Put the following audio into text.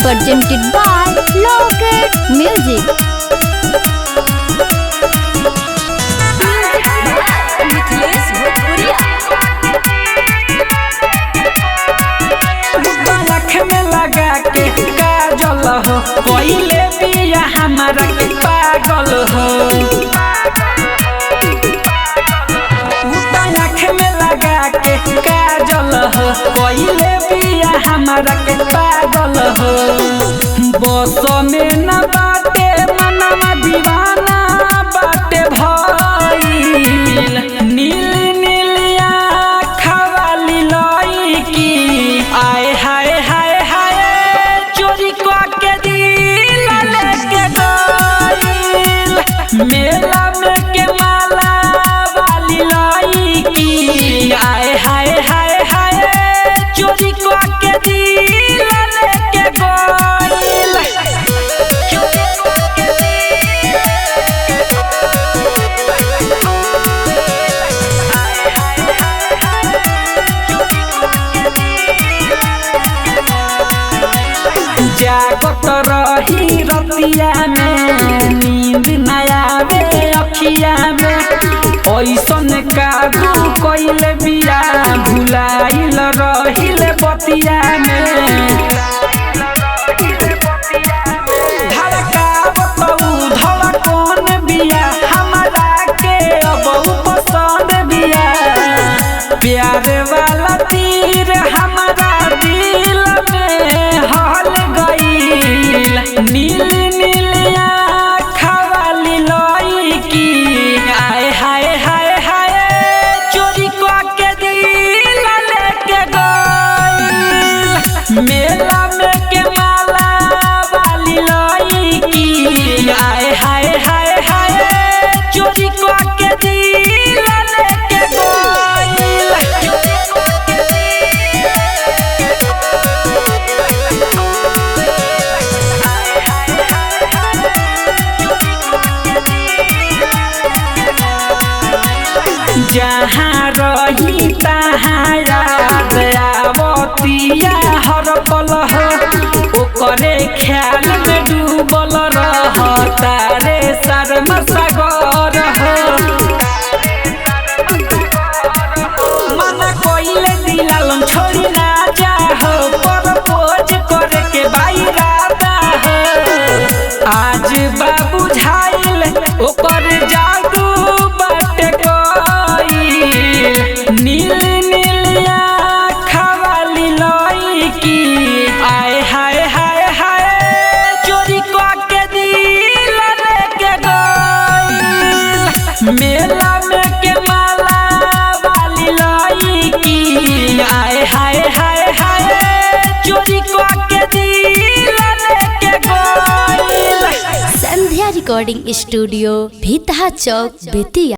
Presented by Locket Music. लगा के काजल हो पहिले पिया हमारा के पागल हो आँख में लगा के काजल हो पहिले पिया हमारा के पागल हो बस में न बाटे मनवा दीवाना बाटे भइल नीली नीली आँख वाली लड़की आए हाय हाय हाय चोरी के दिल लेके गइल मेला में के माला वाली लड़की आए हाय हाय हाय चोरी के दिल लेके गइल जागत रही रतिया में नींद न आवे अखिया में ऐसन काबू कइले बिया भुलाइल रहिल बतिया में धड़कावत धड़कन बिया हमरा के अब पसंद बिया प्यार वाला तीर हमारा दिल में हल गइल नीली नीली आँख वाली लड़की आए हाय हाय हाय चोरी के दिल लेके गइल मेला में के माला वाली लड़की आए हाय हाय हाय चोरी के दिल लेके गइल जहाँ रही तहाँ याद आवतिया हर पल हो ओकरे ख्याल में डूबल रहता रे शर्म सागर हो मन कोइले दिलालन छोड़ी ना जाहो प्रपोज करे के बाइरादा हो आज बाबू झाइल ओकर जादू बाटे नीली नीली आँख वाली लड़की आए हाय हाय हाय चोरी के दिल लेके गइल मेला में के माला वाली लड़की आए हाय हाय हाय चोरी के दिल लेके गइल। संध्या रिकॉर्डिंग स्टूडियो भीतहा चौक बेतिया।